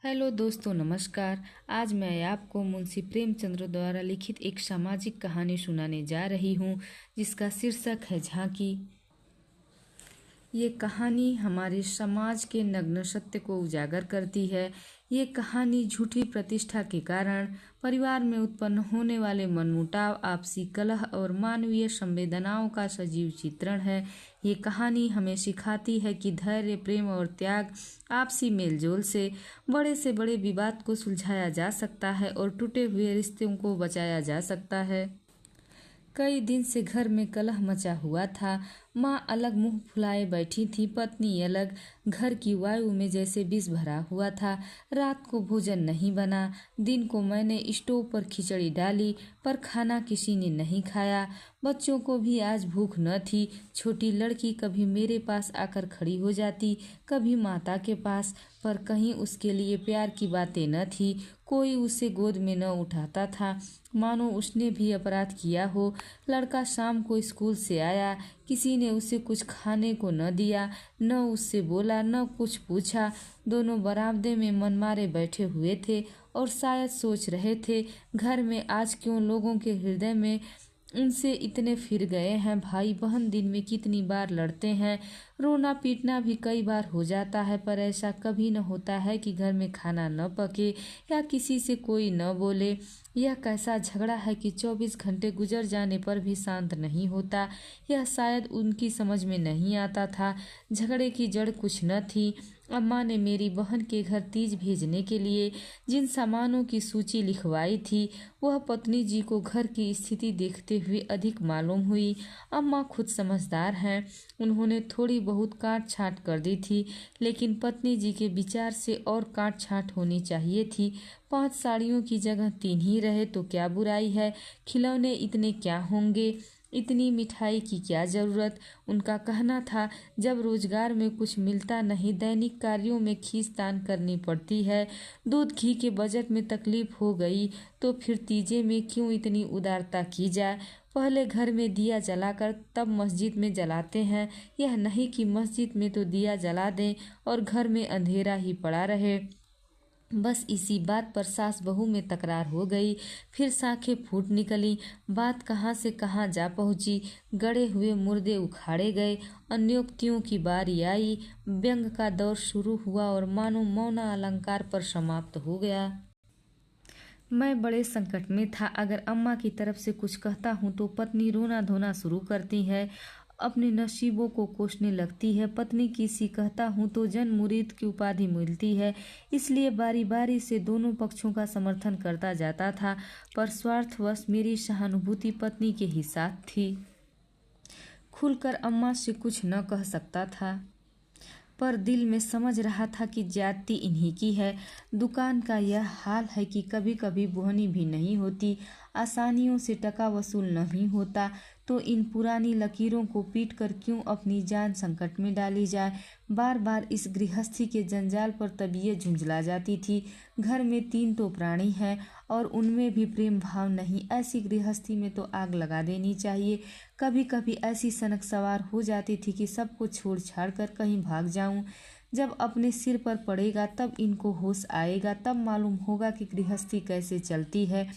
Hello दोस्तों, नमस्कार। आज मैं आपको मुंशी प्रेमचंद्र द्वारा लिखित एक सामाजिक कहानी सुनाने जा रही हूँ जिसका शीर्षक है झांकी। ये कहानी हमारे समाज के नग्न सत्य को उजागर करती है। ये कहानी झूठी प्रतिष्ठा के कारण परिवार में उत्पन्न होने वाले मनमुटाव, आपसी कलह और मानवीय संवेदनाओं का सजीव चित्रण है। ये कहानी हमें सिखाती है कि धैर्य, प्रेम और त्याग, आपसी मेलजोल से बड़े विवाद को सुलझाया जा सकता है और टूटे हुए रिश्तों को बचाया जा सकता है। कई दिन से घर में कलह मचा हुआ था। माँ अलग मुंह फुलाए बैठी थी, पत्नी अलग। घर की वायु में जैसे विष भरा हुआ था। रात को भोजन नहीं बना। दिन को मैंने स्टोव पर खिचड़ी डाली, पर खाना किसी ने नहीं खाया। बच्चों को भी आज भूख न थी। छोटी लड़की कभी मेरे पास आकर खड़ी हो जाती, कभी माता के पास, पर कहीं उसके लिए प्यार की बातें न थी। कोई उसे गोद में न उठाता था, मानो उसने भी अपराध किया हो। लड़का शाम को स्कूल से आया, किसी ने उसे कुछ खाने को न दिया, न उससे बोला, न कुछ पूछा। दोनों बरामदे में मनमारे बैठे हुए थे और शायद सोच रहे थे, घर में आज क्यों लोगों के हृदय में उनसे इतने फिर गए हैं। भाई बहन दिन में कितनी बार लड़ते हैं, रोना पीटना भी कई बार हो जाता है, पर ऐसा कभी न होता है कि घर में खाना न पके या किसी से कोई न बोले। यह कैसा झगड़ा है कि 24 घंटे गुजर जाने पर भी शांत नहीं होता। यह शायद उनकी समझ में नहीं आता था। झगड़े की जड़ कुछ न थी। अम्मा ने मेरी बहन के घर तीज भेजने के लिए जिन सामानों की सूची लिखवाई थी, वह पत्नी जी को घर की स्थिति देखते हुए अधिक मालूम हुई। अम्मा खुद समझदार हैं, उन्होंने थोड़ी बहुत काट छाँट कर दी थी, लेकिन पत्नी जी के विचार से और काट छाँट होनी चाहिए थी। 5 साड़ियों की जगह 3 ही रहे तो क्या बुराई है। खिलौने इतने क्या होंगे, इतनी मिठाई की क्या जरूरत। उनका कहना था, जब रोजगार में कुछ मिलता नहीं, दैनिक कार्यों में खींचतान करनी पड़ती है। दूध घी के बजट में तकलीफ हो गई तो फिर तीजे में क्यों इतनी उदारता की जाए। पहले घर में दिया जलाकर तब मस्जिद में जलाते हैं, यह नहीं कि मस्जिद में तो दिया जला दें और घर में अंधेरा ही पड़ा रहे। बस इसी बात पर सास बहू में तकरार हो गई। फिर साखें फूट निकली। बात कहाँ से कहाँ जा पहुँची। गड़े हुए मुर्दे उखाड़े गए। अन्योक्तियों की बारी आई। व्यंग का दौर शुरू हुआ और मानो मौना अलंकार पर समाप्त हो गया। मैं बड़े संकट में था। अगर अम्मा की तरफ से कुछ कहता हूँ तो पत्नी रोना धोना शुरू करती है, अपने नसीबों को कोसने लगती है। पत्नी किसी कहता हूँ तो जन मुरीद की उपाधि मिलती है। इसलिए बारी बारी से दोनों पक्षों का समर्थन करता जाता था, पर स्वार्थवश मेरी सहानुभूति पत्नी के ही साथ थी। खुलकर अम्मा से कुछ न कह सकता था, पर दिल में समझ रहा था कि ज्यादती इन्हीं की है। दुकान का यह हाल है कि कभी कभी बोहनी भी नहीं होती, आसानियों से टका वसूल नहीं होता, तो इन पुरानी लकीरों को पीट कर क्यों अपनी जान संकट में डाली जाए। बार बार इस गृहस्थी के जंजाल पर तबीयत झुंझला जाती थी। घर में 3 तो प्राणी हैं और उनमें भी प्रेम भाव नहीं। ऐसी गृहस्थी में तो आग लगा देनी चाहिए। कभी कभी ऐसी सनक सवार हो जाती थी कि सबको छोड़ छाड़ कर कहीं भाग जाऊं। जब अपने सिर पर पड़ेगा तब इनको होश आएगा, तब मालूम होगा कि गृहस्थी कैसे चलती है।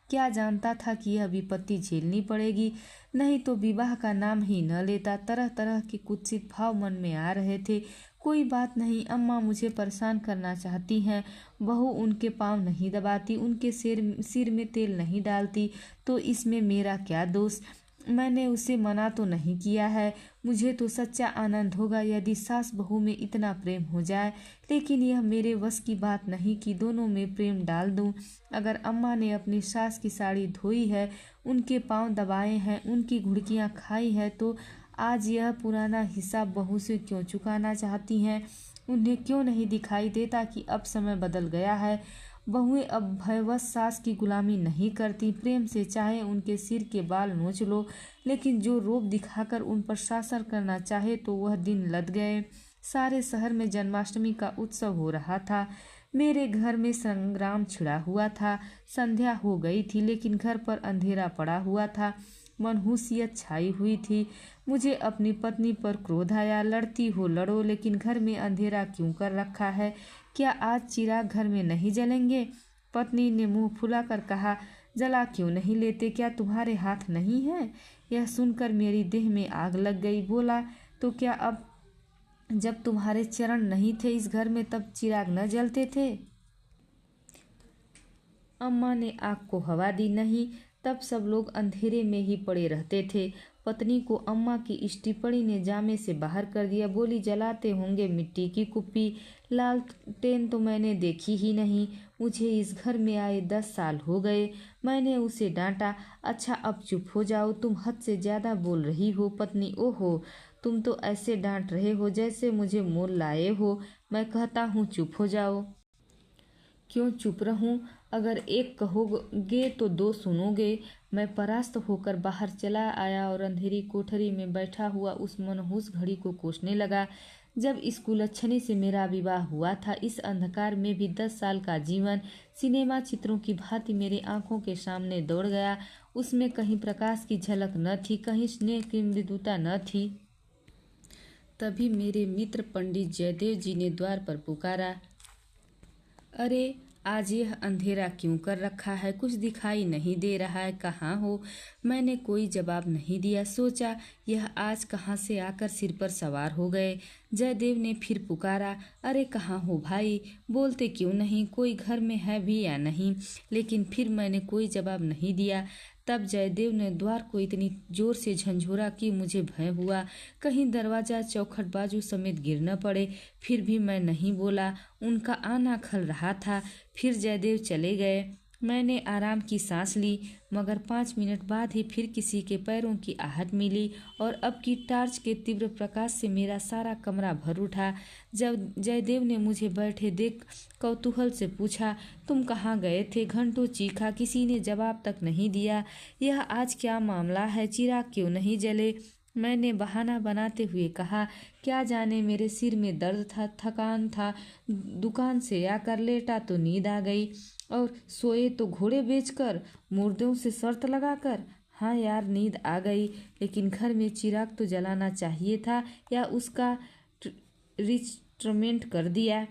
क्या जानता था कि यह विपत्ति झेलनी पड़ेगी, नहीं तो विवाह का नाम ही न लेता। तरह तरह के कुत्सित भाव मन में आ रहे थे। कोई बात नहीं, अम्मा मुझे परेशान करना चाहती हैं, बहू उनके पांव नहीं दबाती, उनके सिर में तेल नहीं डालती, तो इसमें मेरा क्या दोष। मैंने उसे मना तो नहीं किया है। मुझे तो सच्चा आनंद होगा यदि सास बहू में इतना प्रेम हो जाए, लेकिन यह मेरे वश की बात नहीं कि दोनों में प्रेम डाल दूं। अगर अम्मा ने अपनी सास की साड़ी धोई है, उनके पांव दबाए हैं, उनकी घुड़कियां खाई है, तो आज यह पुराना हिसाब बहू से क्यों चुकाना चाहती हैं। उन्हें क्यों नहीं दिखाई देता कि अब समय बदल गया है। बहुएं अब भयवश सास की गुलामी नहीं करती। प्रेम से चाहे उनके सिर के बाल नोच लो, लेकिन जो रोब दिखाकर उन पर शासन करना चाहे तो वह दिन लद गए। सारे शहर में जन्माष्टमी का उत्सव हो रहा था। मेरे घर में संग्राम छिड़ा हुआ था। संध्या हो गई थी, लेकिन घर पर अंधेरा पड़ा हुआ था। मनहूसियत छाई हुई थी। मुझे अपनी पत्नी पर क्रोध आया। लड़ती हो लड़ो, लेकिन घर में अंधेरा क्यों कर रखा है। क्या आज चिराग घर में नहीं जलेंगे? पत्नी ने मुंह फुलाकर कहा, जला क्यों नहीं लेते, क्या तुम्हारे हाथ नहीं है? यह सुनकर मेरी देह में आग लग गई। बोला, तो क्या अब जब तुम्हारे चरण नहीं थे इस घर में तब चिराग न जलते थे? अम्मा ने आग को हवा दी। नहीं, तब सब लोग अंधेरे में ही पड़े रहते थे। पत्नी को अम्मा की इस टिप्पणी ने जामे से बाहर कर दिया। बोली, जलाते होंगे मिट्टी की कुप्पी, लालटेन तो मैंने देखी ही नहीं। मुझे इस घर में आए 10 साल हो गए। मैंने उसे डांटा, अच्छा अब चुप हो जाओ, तुम हद से ज्यादा बोल रही हो। पत्नी, ओहो, तुम तो ऐसे डांट रहे हो जैसे मुझे मोल लाए हो। मैं कहता हूँ चुप हो जाओ। क्यों चुप रहूं? अगर एक कहोगे तो 2 सुनोगे। मैं परास्त होकर बाहर चला आया और अंधेरी कोठरी में बैठा हुआ उस मनहूस घड़ी को कोसने लगा जब इस कुलच्छनी से मेरा विवाह हुआ था। इस अंधकार में भी 10 साल का जीवन सिनेमा चित्रों की भांति मेरी आंखों के सामने दौड़ गया। उसमें कहीं प्रकाश की झलक न थी, कहीं स्नेह की मृदुता न थी। तभी मेरे मित्र पंडित जयदेव जी ने द्वार पर पुकारा, अरे आज यह अंधेरा क्यों कर रखा है? कुछ दिखाई नहीं दे रहा है, कहाँ हो? मैंने कोई जवाब नहीं दिया। सोचा यह आज कहाँ से आकर सिर पर सवार हो गए। जयदेव ने फिर पुकारा, अरे कहाँ हो भाई, बोलते क्यों नहीं? कोई घर में है भी या नहीं? लेकिन फिर मैंने कोई जवाब नहीं दिया। तब जयदेव ने द्वार को इतनी जोर से झंझोरा कि मुझे भय हुआ कहीं दरवाजा चौखट बाजू समेत गिर न पड़े। फिर भी मैं नहीं बोला। उनका आना खल रहा था। फिर जयदेव चले गए। मैंने आराम की सांस ली, मगर 5 मिनट बाद ही फिर किसी के पैरों की आहट मिली और अब की टार्च के तीव्र प्रकाश से मेरा सारा कमरा भर उठा। जब जयदेव ने मुझे बैठे देख कौतूहल से पूछा, तुम कहाँ गए थे? घंटों चीखा, किसी ने जवाब तक नहीं दिया। यह आज क्या मामला है? चिराग क्यों नहीं जले? मैंने बहाना बनाते हुए कहा, क्या जाने, मेरे सिर में दर्द था, थकान था, दुकान से आकर लेटा तो नींद आ गई और सोए तो घोड़े बेचकर, मुर्दों से शर्त लगाकर। हाँ यार, नींद आ गई, लेकिन घर में चिराग तो जलाना चाहिए था या उसका रिस्ट्रमेंट कर दिया।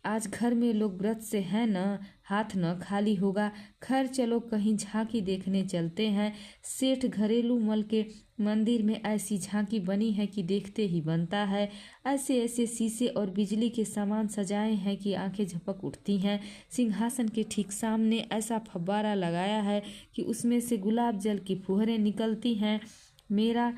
आज घर में लोग व्रत से हैं न, हाथ न खाली होगा। खैर चलो कहीं झांकी देखने चलते हैं। सेठ घरेलू मल के मंदिर में ऐसी झांकी बनी है कि देखते ही बनता है। ऐसे ऐसे शीशे और बिजली के सामान सजाए हैं कि आंखें झपक उठती हैं। सिंहासन के ठीक सामने ऐसा फव्वारा लगाया है कि उसमें से गुलाब जल की फुहरें निकलती हैं। मेरा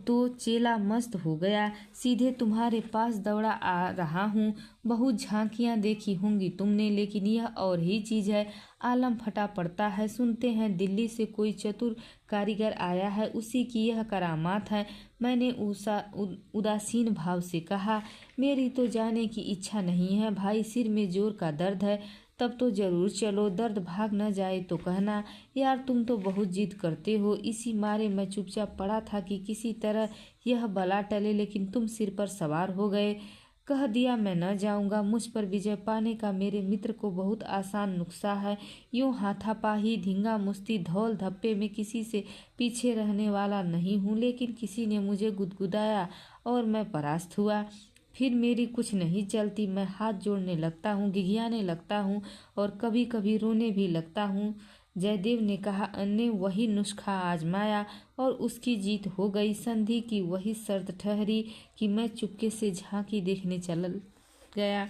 तो चेला मस्त हो गया, सीधे तुम्हारे पास दौड़ा आ रहा हूँ। बहुत झांकियाँ देखी होंगी तुमने, लेकिन यह और ही चीज़ है। आलम फटा पड़ता है। सुनते हैं दिल्ली से कोई चतुर कारीगर आया है, उसी की यह करामात है। मैंने उदासीन भाव से कहा, मेरी तो जाने की इच्छा नहीं है भाई, सिर में जोर का दर्द है। तब तो जरूर चलो, दर्द भाग न जाए तो कहना। यार तुम तो बहुत जिद करते हो। इसी मारे मैं चुपचाप पड़ा था कि किसी तरह यह बला टले, लेकिन तुम सिर पर सवार हो गए। कह दिया मैं न जाऊंगा। मुझ पर विजय पाने का मेरे मित्र को बहुत आसान नुस्खा है। यूं हाथापाही, धींगा मुश्ती, धौल धप्पे में किसी से पीछे रहने वाला नहीं हूँ, लेकिन किसी ने मुझे गुदगुदाया और मैं परास्त हुआ। फिर मेरी कुछ नहीं चलती। मैं हाथ जोड़ने लगता हूँ, घिघियाने लगता हूँ और कभी कभी रोने भी लगता हूँ। जयदेव ने कहा, अन्य वही नुस्खा आजमाया और उसकी जीत हो गई। संधि की वही शर्त ठहरी कि मैं चुपके से झांकी देखने चल गया।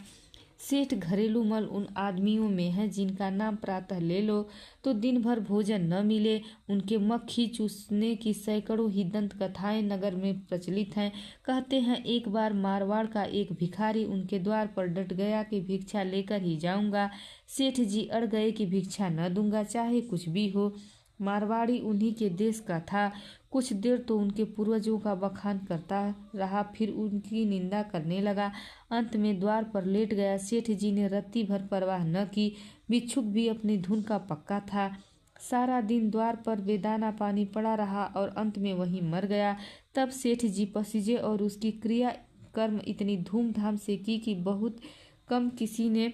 सेठ घरेलू मल उन आदमियों में है जिनका नाम प्रातः ले लो तो दिन भर भोजन न मिले। उनके मक्खी चूसने की सैकड़ों ही दंत कथाएं नगर में प्रचलित हैं। कहते हैं एक बार मारवाड़ का एक भिखारी उनके द्वार पर डट गया कि भिक्षा लेकर ही जाऊंगा। सेठ जी अड़ गए कि भिक्षा न दूंगा, चाहे कुछ भी हो। मारवाड़ी उन्हीं के देश का था। कुछ देर तो उनके पूर्वजों का बखान करता रहा, फिर उनकी निंदा करने लगा। अंत में द्वार पर लेट गया। सेठ जी ने रत्ती भर परवाह न की। भिक्षुक भी अपनी धुन का पक्का था। सारा दिन द्वार पर बेदाना पानी पड़ा रहा और अंत में वहीं मर गया। तब सेठ जी पसीजे और उसकी क्रिया कर्म इतनी धूमधाम से की कि बहुत कम किसी ने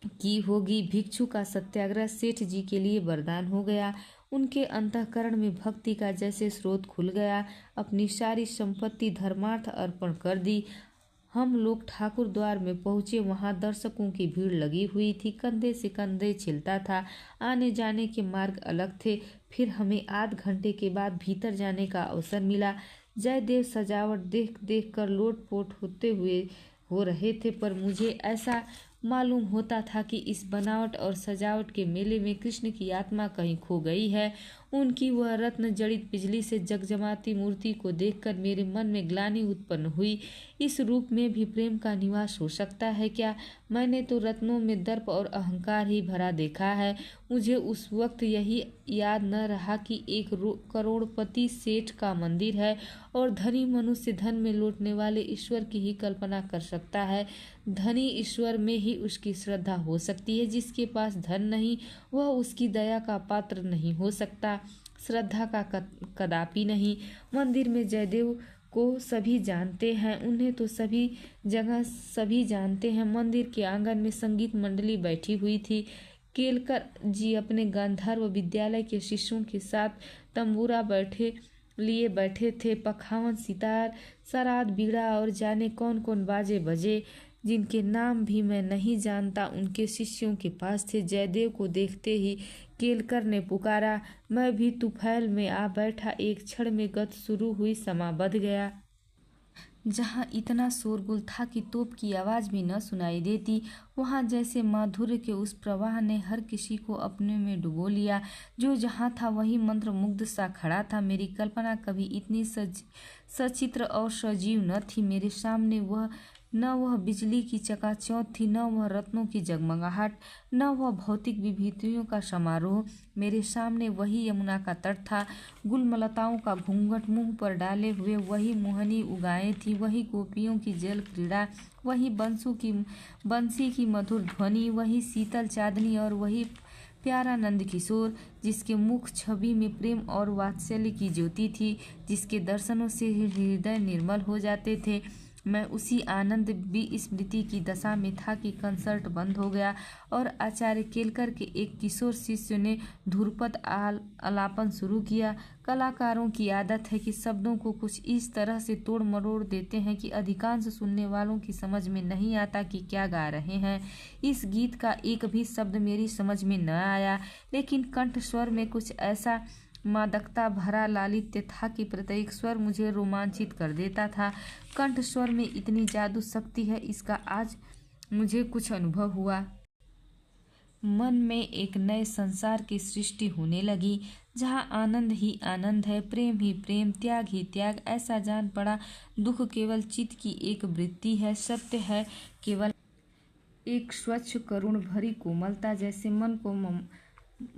की होगी। भिक्षु का सत्याग्रह सेठ जी के लिए वरदान हो गया। उनके अंतःकरण में भक्ति का जैसे स्रोत खुल गया। अपनी सारी संपत्ति धर्मार्थ अर्पण कर दी। हम लोग ठाकुर द्वार में पहुंचे। वहां दर्शकों की भीड़ लगी हुई थी, कंधे से कंधे छिलता था। आने जाने के मार्ग अलग थे। फिर हमें आध घंटे के बाद भीतर जाने का अवसर मिला। जयदेव सजावट देख देख कर लोटपोट होते हुए हो रहे थे, पर मुझे ऐसा मालूम होता था कि इस बनावट और सजावट के मेले में कृष्ण की आत्मा कहीं खो गई है। उनकी वह रत्न जड़ित बिजली से जगजमाती मूर्ति को देखकर मेरे मन में ग्लानि उत्पन्न हुई। इस रूप में भी प्रेम का निवास हो सकता है क्या? मैंने तो रत्नों में दर्प और अहंकार ही भरा देखा है। मुझे उस वक्त यही याद न रहा कि एक करोड़पति सेठ का मंदिर है और धनी मनुष्य धन में लौटने वाले ईश्वर की ही कल्पना कर सकता है। धनी ईश्वर में ही उसकी श्रद्धा हो सकती है। जिसके पास धन नहीं, वह उसकी दया का पात्र नहीं हो सकता, श्रद्धा का कदापि नहीं। मंदिर में जयदेव को सभी जानते हैं, उन्हें तो सभी जगह सभी जानते हैं। मंदिर के आंगन में संगीत मंडली बैठी हुई थी। केलकर जी अपने गांधर्व विद्यालय के शिष्यों के साथ तंबूरा लिए बैठे थे। पखावन, सितार, सराद, बीड़ा और जाने कौन कौन बाजे बजे, जिनके नाम भी मैं नहीं जानता, उनके शिष्यों के पास थे। जयदेव को देखते ही केलकर ने पुकारा, मैं भी तुफैल में आ बैठा। एक क्षण में गत शुरू हुई समा बध गया। जहाँ इतना शोरगुल था कि तोप की आवाज भी न सुनाई देती, वहाँ जैसे माधुर्य के उस प्रवाह ने हर किसी को अपने में डुबो लिया। जो जहाँ था वही मंत्र मुग्ध सा खड़ा था। मेरी कल्पना कभी इतनी सचित्र और सजीव न थी। मेरे सामने न वह बिजली की चकाचौंध थी, न वह रत्नों की जगमगाहट, न वह भौतिक विभूतियों का समारोह। मेरे सामने वही यमुना का तट था, गुलमलताओं का घूंघट मुंह पर डाले हुए, वही मोहनी उगाएं थी, वही गोपियों की जल क्रीड़ा, वही बंसी की मधुर ध्वनि, वही शीतल चांदनी और वही प्यारा नंद किशोर, जिसके मुख छवि में प्रेम और वात्सल्य की ज्योति थी, जिसके दर्शनों से हृदय निर्मल हो जाते थे। मैं उसी आनंद विस्मृति की दशा में था कि कंसर्ट बंद हो गया और आचार्य केलकर के एक किशोर शिष्य ने धुरपद आलापन शुरू किया। कलाकारों की आदत है कि शब्दों को कुछ इस तरह से तोड़ मरोड़ देते हैं कि अधिकांश सुनने वालों की समझ में नहीं आता कि क्या गा रहे हैं। इस गीत का एक भी शब्द मेरी समझ में न आया, लेकिन कंठ स्वर में कुछ ऐसा मादकता भरा लालित्य था कि प्रत्येक स्वर मुझे रोमांचित कर देता था। कंठ स्वर में इतनी जादू शक्ति है, इसका आज मुझे कुछ अनुभव हुआ। मन में एक नए संसार की सृष्टि होने लगी, जहाँ आनंद ही आनंद है, प्रेम ही प्रेम, त्याग ही त्याग। ऐसा जान पड़ा दुख केवल चित्त की एक वृत्ति है, सत्य है केवल एक स्वच्छ करुण भरी कोमलता। जैसे मन को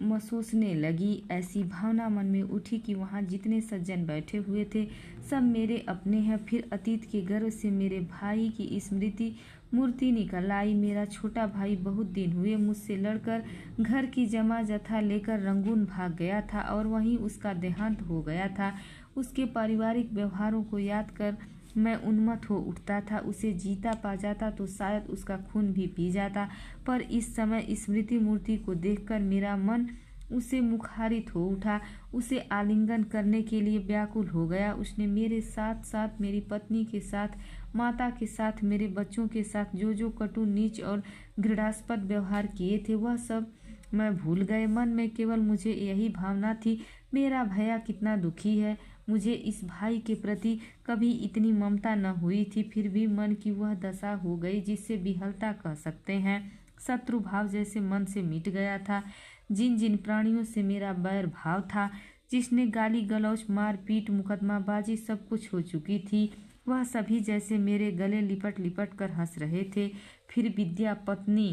महसूसने लगी, ऐसी भावना मन में उठी कि वहाँ जितने सज्जन बैठे हुए थे सब मेरे अपने हैं। फिर अतीत के गर्व से मेरे भाई की स्मृति मूर्ति निकल आई। मेरा छोटा भाई बहुत दिन हुए मुझसे लड़कर घर की जमा जथा लेकर रंगून भाग गया था और वहीं उसका देहांत हो गया था। उसके पारिवारिक व्यवहारों को याद कर मैं उन्मत्त हो उठता था। उसे जीता पा जाता तो शायद उसका खून भी पी जाता, पर इस समय स्मृति मूर्ति को देखकर मेरा मन उसे मुखारित हो उठा, उसे आलिंगन करने के लिए व्याकुल हो गया। उसने मेरे साथ साथ मेरी पत्नी के साथ, माता के साथ, मेरे बच्चों के साथ जो जो कटु, नीच और घृणास्पद व्यवहार किए थे, वह सब मैं भूल गए। मन में केवल मुझे यही भावना थी, मेरा भैया कितना दुखी है। मुझे इस भाई के प्रति कभी इतनी ममता न हुई थी, फिर भी मन की वह दशा हो गई जिससे विहलता कह सकते हैं। शत्रु भाव जैसे मन से मिट गया था। जिन जिन प्राणियों से मेरा बैर भाव था, जिसने गाली गलौज, मारपीट, मुकदमाबाजी सब कुछ हो चुकी थी, वह सभी जैसे मेरे गले लिपट लिपट कर हंस रहे थे। फिर विद्या पत्नी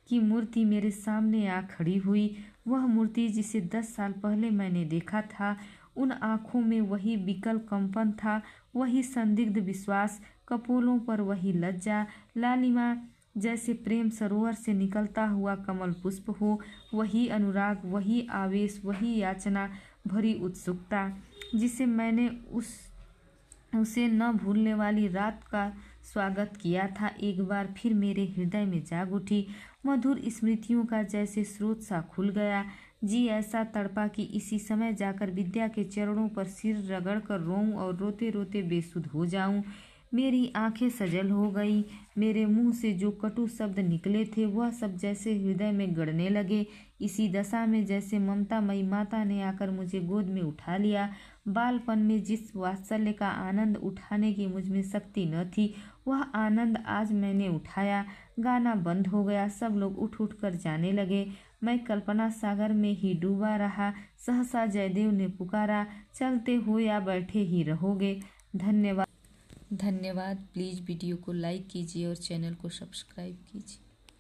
की मूर्ति मेरे सामने आ खड़ी हुई, वह मूर्ति जिसे 10 साल पहले मैंने देखा था। उन आँखों में वही विकल कंपन था, वही संदिग्ध विश्वास, कपोलों पर वही लज्जा, लालिमा जैसे प्रेम सरोवर से निकलता हुआ कमल पुष्प हो, वही अनुराग, वही आवेश, वही याचना भरी उत्सुकता, जिसे मैंने उसे न भूलने वाली रात का स्वागत किया था, एक बार फिर मेरे हृदय में जाग उठी। मधुर स्मृतियों का जैसे स्रोत सा खुल गया। जी ऐसा तड़पा कि इसी समय जाकर विद्या के चरणों पर सिर रगड़ कर रोऊं और रोते रोते बेसुध हो जाऊं। मेरी आंखें सजल हो गई। मेरे मुंह से जो कटु शब्द निकले थे वह सब जैसे हृदय में गड़ने लगे। इसी दशा में जैसे ममतामयी माता ने आकर मुझे गोद में उठा लिया। बालपन में जिस वात्सल्य का आनंद उठाने की मुझ में शक्ति न थी, वह आनंद आज मैंने उठाया। गाना बंद हो गया, सब लोग उठ उठ कर जाने लगे। मैं कल्पना सागर में ही डूबा रहा। सहसा जयदेव ने पुकारा, चलते हो या बैठे ही रहोगे। धन्यवाद। प्लीज़ वीडियो को लाइक कीजिए और चैनल को सब्सक्राइब कीजिए।